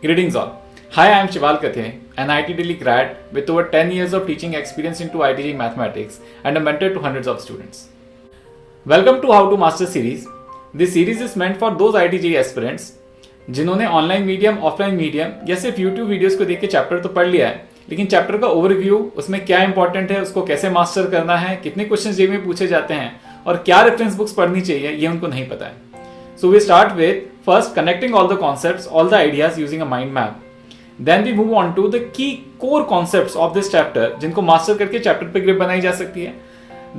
Greetings all. Hi, I am Shival Kathe, an IT Delhi grad with over 10 years of teaching experience into ITJ mathematics and a mentor to hundreds of students. Welcome to How to Master series. This series is meant for those ITJ aspirants जिन्होंने online medium, offline medium या सिर्फ YouTube videos को देख के chapter तो पढ़ लिया है, लेकिन चैप्टर का ओवरव्यू, उसमें क्या इंपॉर्टेंट है, उसको कैसे मास्टर करना है, कितने क्वेश्चन जेईई में पूछे जाते हैं और क्या रेफरेंस बुक्स पढ़नी चाहिए, ये उनको नहीं पता है. So we start with first connecting all the concepts, all the ideas using a mind map. Then we move on to the key core concepts of this chapter, जिनको मास्टर करके chapter पे ग्रिप बनाई जा सकती है.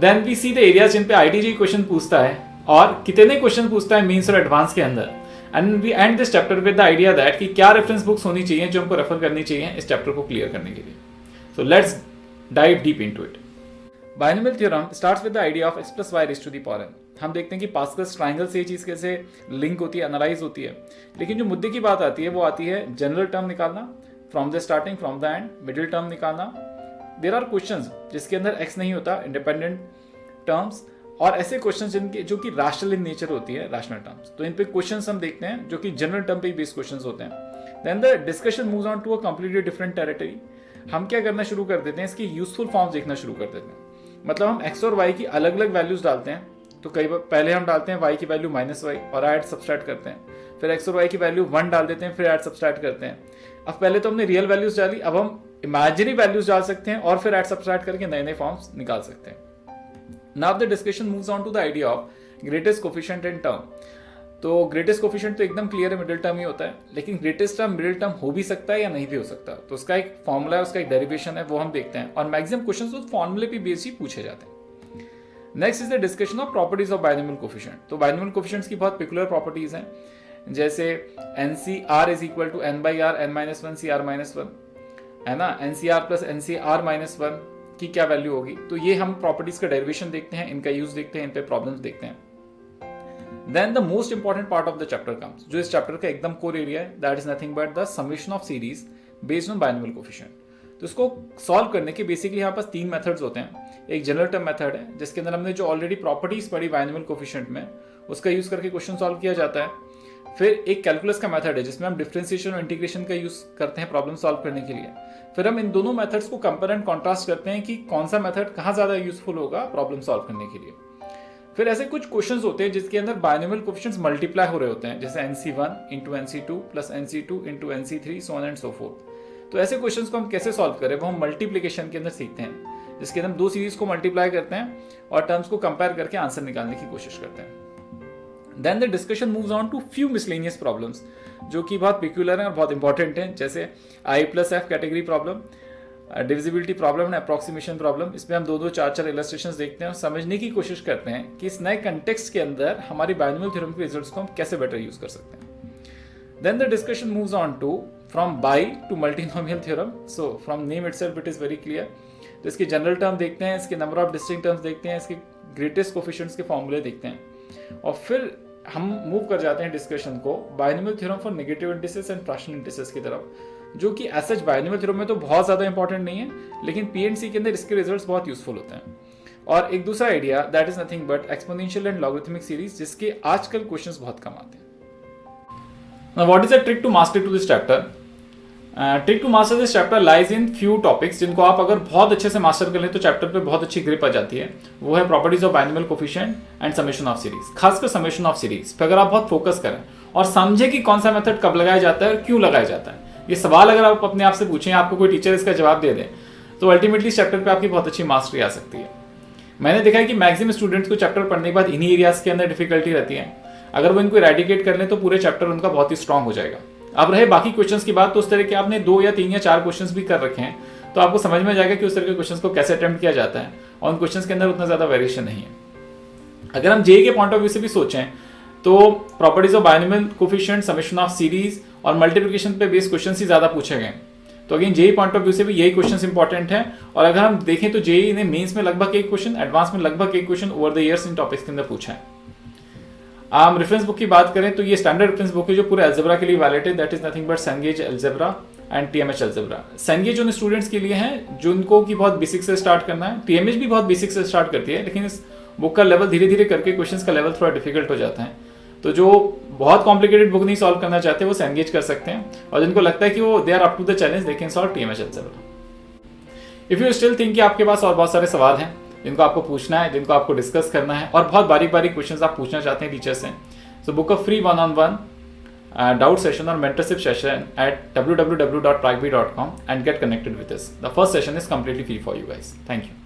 Then we see the areas जिन पे ITJ question पूछता है और कितने क्वेश्चन पूछता है मेंस और एडवांस के अंदर. And we end this chapter with the idea that कि क्या रेफरेंस बुक्स होनी चाहिए जो हमको रेफर करनी चाहिए इस चैप्टर को क्लियर करने के लिए. So let's dive deep into it. Binomial theorem starts with the idea of x plus y raised to the power n. हम देखते हैं कि पास्कल्स ट्राइंगल से ये चीज़ कैसे लिंक होती है, एनालाइज होती है. लेकिन जो मुद्दे की बात आती है वो आती है जनरल टर्म निकालना, from the starting, from the end, middle term निकालना. देयर आर क्वेश्चंस जिसके अंदर x नहीं होता, इंडिपेंडेंट टर्म्स, और ऐसे क्वेश्चंस जिनके जो कि रैशनल इन नेचर होती है, रैशनल टर्म्स. तो इन पे क्वेश्चंस हम देखते हैं जो कि जनरल टर्म पे बेस्ड क्वेश्चंस होते हैं. Then the discussion moves on to a completely different territory. हम क्या करना शुरू कर देते हैं, इसकी यूजफुल फॉर्म्स देखना शुरू कर देते हैं. मतलब हम x और y की अलग अलग वैल्यूज डालते हैं. तो कई बार पहले हम डालते हैं y की वैल्यू -y और ऐड सब्सट्रैक्ट करते हैं. फिर x और y की वैल्यू 1 डाल देते हैं, फिर ऐड सब्सट्रैक्ट करते हैं. अब पहले तो हमने रियल वैल्यूज डाली, अब हम इमेजिनरी वैल्यूज डाल सकते हैं और फिर ऐड सब्सट्रैक्ट करके नए नए फॉर्म्स निकाल सकते हैं. Now the discussion moves on to the idea of greatest coefficient and term. तो ग्रेटेस्ट कोफिशिएंट तो एकदम क्लियर है, मिडिल टर्म ही होता है. लेकिन ग्रेटेस्ट टर्म मिडिल टर्म हो भी सकता है या नहीं भी हो सकता. तो उसका एक फॉर्मूला है, उसका एक डेरिवेशन है, वो हम देखते हैं. और मैक्सिमम क्वेश्चंस उस फॉर्मूले पे बेस्ड ही पूछे जाते हैं. Next is the discussion of properties of binomial coefficient. तो बाइनोमियल कोफिशिएंट्स की बहुत पेक्युलर प्रॉपर्टीज हैं, जैसे NCR is equal to n/r n-1 CR-1 है ना. NCR प्लस NCR-1 की क्या वैल्यू होगी. तो ये हम प्रॉपर्टीज का डेरिवेशन देखते हैं, इनका यूज देखते हैं, इन पे प्रॉब्लम्स देखते हैं. Then the most important part of the chapter comes, जो इस चैप्टर का एकदम कोर एरिया है, that is nothing but the summation of series based on binomial coefficient. तो इसको सॉल्व करने के बेसिकली यहाँ पास 3 मेथड्स होते हैं. एक जनरल टर्म मेथड है जिसके अंदर हमने जो ऑलरेडी प्रॉपर्टीज पढ़ी बाइनोमियल कोफिशिएंट में, उसका यूज करके क्वेश्चन सॉल्व किया जाता है. फिर एक कैलकुलस का मेथड है जिसमें हम डिफरेंशिएशन और इंटीग्रेशन का यूज करते हैं प्रॉब्लम सॉल्व करने के लिए. फिर हम इन दोनों मेथड्स को कंपेयर एंड कॉन्ट्रास्ट करते हैं कि कौन सा मेथड कहाँ ज्यादा यूजफुल होगा प्रॉब्लम सॉल्व करने के लिए. फिर ऐसे कुछ क्वेश्चंस होते हैं जिसके अंदर बाइनोमियल कोफिशिएंट्स मल्टीप्लाई हो रहे होते हैं, जैसे NC1 into NC2 plus NC2 into NC3 so on and so fourth. तो ऐसे क्वेश्चंस को हम कैसे सॉल्व करें वो हम मल्टीप्लिकेशन के अंदर सीखते हैं, जिसके अंदर हम 2 सीरीज को मल्टीप्लाई करते हैं और टर्म्स को कंपेयर करके आंसर निकालने की कोशिश करते हैं. Then the discussion moves on to few miscellaneous problems जो कि बहुत पेक्युलर हैं और बहुत इंपॉर्टेंट हैं, जैसे I+F category problem, divisibility problem and approximation problem. इसमें हम 2-2, 4-4 इलस्ट्रेशंस देखते हैं और समझने की कोशिश करते हैं कि इस नए कंटेक्स्ट के अंदर हमारी बाइनोमियल थ्योरम के रिजल्ट्स को हम कैसे बेटर यूज कर सकते हैं. Then the discussion moves on to from bi to multinomial theorem. So from name itself it is very clear. तो इसके जनरल टर्म देखते हैं, इसके नंबर ऑफ डिस्टिंक्ट टर्म्स देखते हैं, इसके ग्रेटेस्ट कोफिशिएंट्स के फॉर्मूले देखते हैं और फिर हम मूव कर जाते हैं डिस्कशन को binomial theorem for negative indices and fractional indices की तरफ, जो कि एज सच बाइनोमियल थ्योरम में तो बहुत ज्यादा इंपॉर्टेंट नहीं है, लेकिन P&C के अंदर इसके रिजल्ट्स बहुत यूजफुल होते हैं. और एक दूसरा idea that is nothing but exponential and logarithmic series, जिसके आजकल क्वेश्चंस बहुत कम आते हैं. Now, what is the trick to master to this chapter? Trick to master this chapter lies in few topics जिनको आप अगर बहुत अच्छे से मास्टर कर लें तो चैप्टर पे बहुत अच्छी ग्रिप आ जाती है. वो है properties of binomial coefficient and summation of series. खासकर समेशन ऑफ सीरीज पे अगर आप बहुत फोकस करें और समझे कि कौन सा मेथड कब लगाया जाता है और क्यों लगाया जाता है, ये सवाल अगर आप अपने आप से पूछें, आपको कोई टीचर इसका जवाब दे दे, तो अल्टीमेटली इस चैप्टर पे आपकी बहुत अच्छी मास्टरी आ सकती है. मैंने देखा है कि मैक्सिमम स्टूडेंट्स को चैप्टर पढ़ने के बाद इन्हीं एरियाज के अंदर डिफिकल्टी रहती है. अगर वो इनको इरेडिकेट कर लें तो पूरे चैप्टर उनका बहुत ही स्ट्रांग हो जाएगा. अब रहे बाकी क्वेश्चंस की बात, तो उस तरह के आपने 2 या 3 या 4 क्वेश्चंस भी कर रखे हैं, तो आपको समझ में जाएगा कि उस तरह के क्वेश्चंस को कैसे अटेम्प्ट किया जाता है और उन क्वेश्चंस के अंदर उतना ज्यादा वेरिएशन नहीं है. अगर हम जेईई के पॉइंट ऑफ व्यू से भी सोचें तो properties of binomial coefficient, summation of series और मल्टीप्लिकेशन पे बेस्ड क्वेश्चंस ही ज्यादा पूछे गए. तो again JEE point of view से भी यही क्वेश्चंस इंपॉर्टेंट है. और अगर हम देखें तो जेईई ने मेंस में लगभग 1 क्वेश्चन, एडवांस में लगभग 1 question over the years in topics के अंदर पूछा है. हम रेफरेंस बुक की बात करें तो ये स्टैंडर्ड रेफरेंस बुक है जो पूरे अलजेब्रा के लिए वैलिड है, that is nothing but Cengage algebra and TMH algebra. Cengage उन स्टूडेंट्स के लिए हैं जिनको की बहुत बेसिक से स्टार्ट करना है. TMH भी बहुत बेसिक से स्टार्ट करती है, लेकिन इस बुक का लेवल धीरे धीरे करके क्वेश्चंस का लेवल थोड़ा डिफिकल्ट हो जाता है. तो जो बहुत कॉम्प्लिकेटेड बुक नहीं सॉल्व करना चाहते वो एंगेज कर सकते हैं, और जिनको लगता है कि वो they are up to the challenge they can solve TMH algebra. If you still think कि आपके पास और बहुत सारे सवाल हैं जिनको आपको पूछना है, जिनको आपको डिस्कस करना है, और बहुत बारीक बारीक क्वेश्चंस आप पूछना चाहते हैं टीचर से, so book a free 1-on-1 doubt session or mentorship session at www.pragvi.com and get connected with us. The first session is completely free for you guys. Thank you.